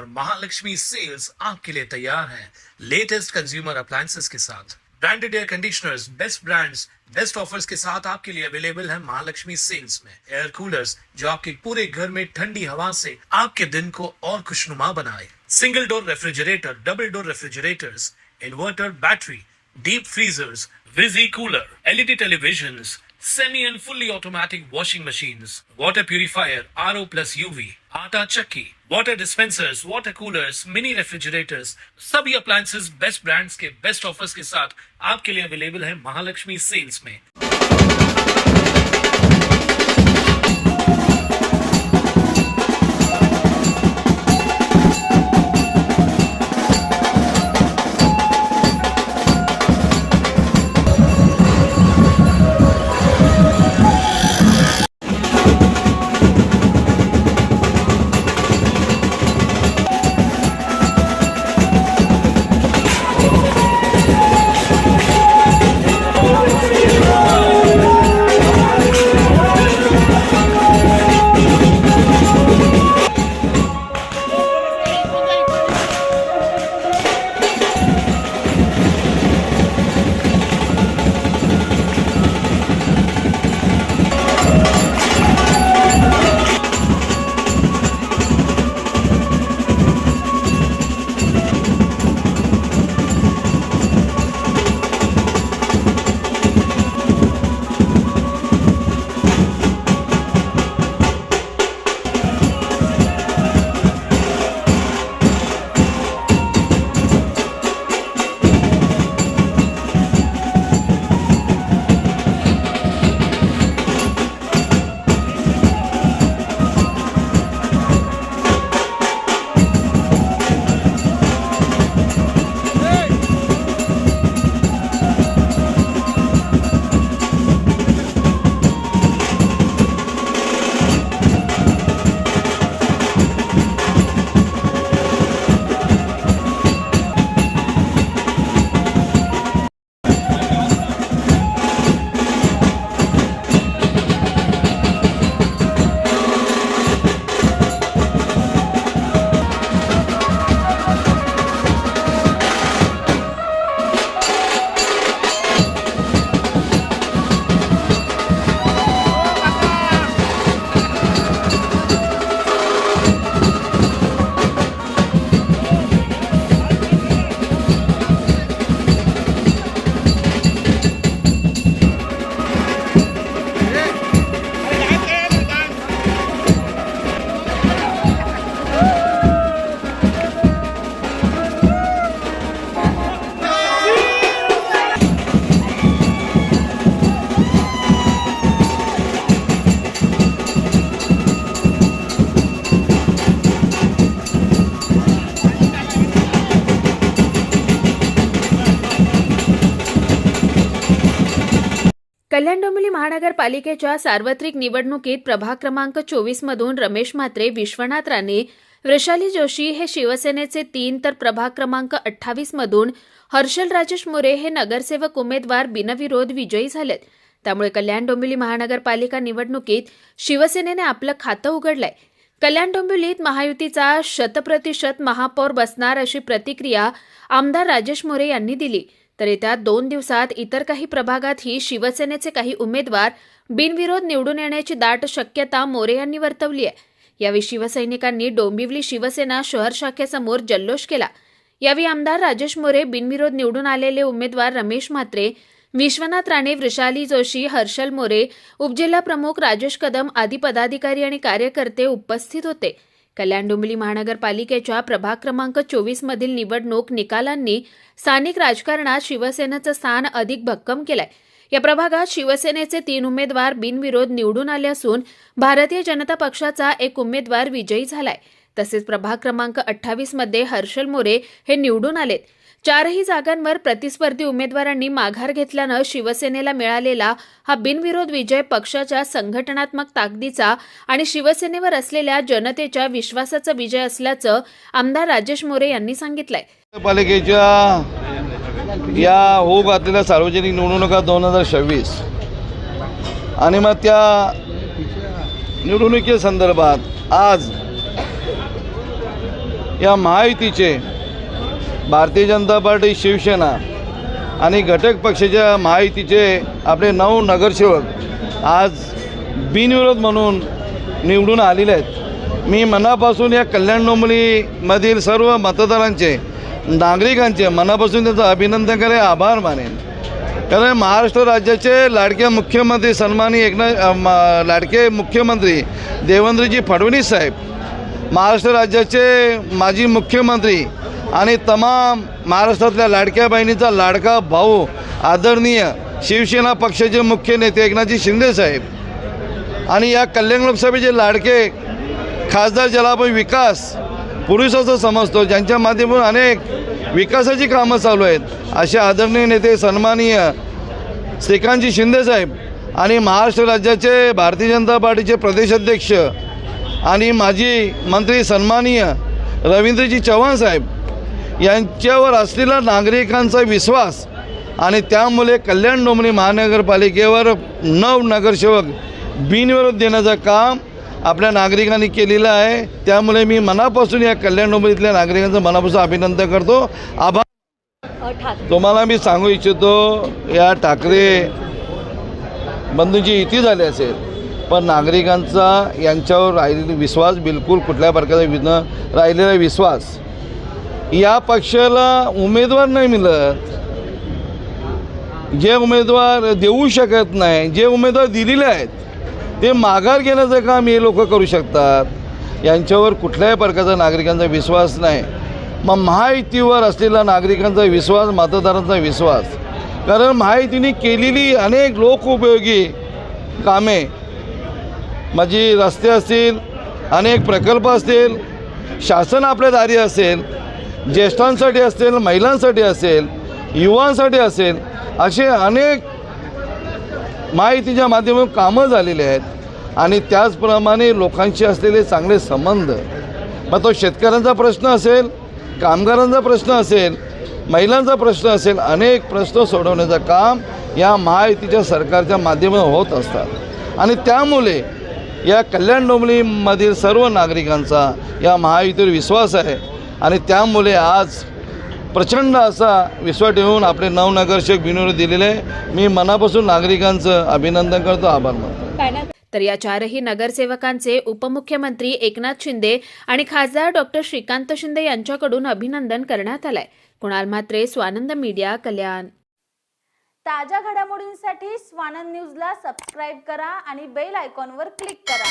और महालक्ष्मी सेल्स आपके लिए तैयार है लेटेस्ट कंज्यूमर अप्लायंसेस के साथ। Branded air conditioners, best brands, best offers के साथ आपके लिए अवेलेबल है महालक्ष्मी सेल्स में। एयर कूलर्स जो आपके पूरे घर में ठंडी हवा से आपके दिन को और खुशनुमा बनाए। Single door refrigerator, double door refrigerators, inverter battery, deep freezers, विजी cooler, LED televisions, semi and fully automatic washing machines, water purifier, RO plus UV, आटा चक्की, water dispensers, water coolers, mini refrigerators, सभी appliances बेस्ट ब्रांड्स के best offers के साथ आपके लिए available है Mahalakshmi sales में। कल्याण डोंबिवली महानगरपालिकेच्या सार्वत्रिक निवडणुकीत प्रभाग क्रमांक 24 मधून रमेश म्हात्रे, विश्वनाथ राणे, वृषाली जोशी हे शिवसेनेचे 3 तर प्रभाग क्रमांक 28 मधून हर्षल राजेश मोरे हे नगरसेवक उमेदवार बिनविरोध विजयी झालेत। त्यामुळे कल्याण डोंबिवली महानगरपालिका निवडणुकीत शिवसेनेने आपलं खातं उघडलंय। कल्याण डोंबिवलीत महायुतीचा 100% महापौर बसणार अशी प्रतिक्रिया आमदार राजेश मोरे यांनी दिली। तर येत्या 2 दिवसात इतर काही प्रभागातही शिवसेनेचे काही उमेदवार बिनविरोध निवडून येण्याची दाट शक्यता मोरे यांनी वर्तवली आहे। यावेळी शिवसैनिकांनी डोंबिवली शिवसेना शहर शाखेसमोर जल्लोष केला। यावेळी आमदार राजेश मोरे, बिनविरोध निवडून आलेले उमेदवार रमेश म्हात्रे, विश्वनाथ राणे, वृषाली जोशी, हर्षल मोरे, उपजिल्हा प्रमुख राजेश कदम आदी पदाधिकारी आणि कार्यकर्ते उपस्थित होते। कल्याण डोंबिवली महानगरपालिकेच्या प्रभाग क्रमांक 24 मधील निवडणूक निकालांनी स्थानिक राजकारणात शिवसेनेचं स्थान अधिक भक्कम केलंय। या प्रभागात शिवसेनेचे 3 उमेदवार बिनविरोध निवडून आले असून भारतीय जनता पक्षाचा एक उमेदवार विजयी झालाय। तसेच प्रभाग क्रमांक 28 मध्ये हर्षल मोरे हे निवडून आलेत। 4ही जागांवर प्रतिस्पर्धी उमेदवारांनी माघार घेतल्यानं शिवसेनेला मिळालेला हा बिनविरोध विजय पक्षाच्या संघटनात्मक ताकदीचा आणि शिवसेनेवर असलेल्या जनतेच्या विश्वासाचा विजय असल्याचं आमदार राजेश मोरे यांनी सांगितलंय। पालिकेच्या या होऊ घातलेल्या सार्वजनिक निवडणुका 2026 आणि मग त्या निवडणुकीच्या संदर्भात आज या महायुतीचे भारतीय जनता पार्टी, शिवसेना आणि घटक पक्षाच्या महायुतीचे आपले 9 नगरसेवक आज बिनविरोध म्हणून निवडून आलेले आहेत. मी मनापासून या कल्याण डोंबिवलीमधील सर्व मतदारांचे, नागरिकांचे मनापासून त्याचं अभिनंदन करेन, आभार मानेन. कारण महाराष्ट्र राज्याचे लाडके मुख्यमंत्री सन्माननीय लाडके मुख्यमंत्री देवेंद्रजी फडणवीस साहेब, महाराष्ट्र राज्याचे माजी मुख्यमंत्री आणि तमाम महाराष्ट्रातल्या लाडक्या बहिणीचा लाडका भाऊ आदरणीय शिवसेना पक्षाचे मुख्य नेते एकनाथजी शिंदे साहेब आणि या कल्याण लोकसभेचे लाडके खासदार ज्याला आपण विकास पुरुष असं समजतो, ज्यांच्या माध्यमातून अनेक विकासाची कामं चालू आहेत, असे आदरणीय नेते सन्माननीय श्रीकांतजी शिंदे साहेब आणि महाराष्ट्र राज्याचे भारतीय जनता पार्टीचे प्रदेशाध्यक्ष आणि माजी मंत्री सन्माननीय रवींद्रजी चव्हाण साहेब यांच्यावर असलेला नागरिकांचा विश्वास आणि त्यामुळे कल्याण डोंबिवली महानगरपालिकेवर 9 नगरसेवक बिनविरोध देण्याचं काम आपल्या नागरिकांनी केलेलं आहे. त्यामुळे मी मनापासून या कल्याण डोंबिवलीतल्या नागरिकांचं मनापासून अभिनंदन करतो, आभार. तुम्हाला मी सांगू इच्छितो, या ठाकरे बंधूंची युती झाली असेल, पण नागरिकांचा यांच्यावर राहिलेला विश्वास बिलकुल कुठल्या प्रकारचा राहिलेला विश्वास, या पक्षाला उमेदवार नाही मिळत, जे उमेदवार देऊ शकत नाही, जे उमेदवार दिलेले आहेत ते माघार घेण्याचं काम हे लोक करू शकतात. यांच्यावर कुठल्याही प्रकारचा नागरिकांचा विश्वास नाही. मग महायुतीवर असलेला नागरिकांचा विश्वास, मतदारांचा विश्वास, कारण महायुतीने केलेली अनेक लोकोपयोगी कामे, म्हणजे रस्ते असतील, अनेक प्रकल्प असतील, शासन आपल्या दारी असेल, ज्येष्ठांसाठी असेल, महिलांसाठी असेल, युवांसाठी असेल, असे अनेक माहितीच्या माध्यमातून कामं झालेली आहेत आणि त्याचप्रमाणे लोकांशी असलेले चांगले संबंध. मग तो शेतकऱ्यांचा प्रश्न असेल, कामगारांचा प्रश्न असेल, महिलांचा प्रश्न असेल, अनेक प्रश्न सोडवण्याचं काम या महायुतीच्या सरकारच्या माध्यमातून होत असतात आणि त्यामुळे या कल्याण डोंबिवलीमधील सर्व नागरिकांचा या महायुतीवर विश्वास आहे आणि त्यामुळे आज प्रचंड असा विश्वास ठेवून आपले 9 नगरसेवक बिनविरोध दिलेले आहे. मी मनापासून नागरिकांचं अभिनंदन करतो, आभार मानतो. तर या 4ही नगरसेवकांचे उपमुख्यमंत्री एकनाथ शिंदे आणि खासदार डॉक्टर श्रीकांत शिंदे यांच्याकडून अभिनंदन करण्यात आलंय. कुणाल म्हात्रे, स्वानंद मीडिया, कल्याण. ताज्या घडामोडींसाठी स्वानंद न्यूजला सबस्क्राईब करा आणि बेल आयकॉनवर क्लिक करा.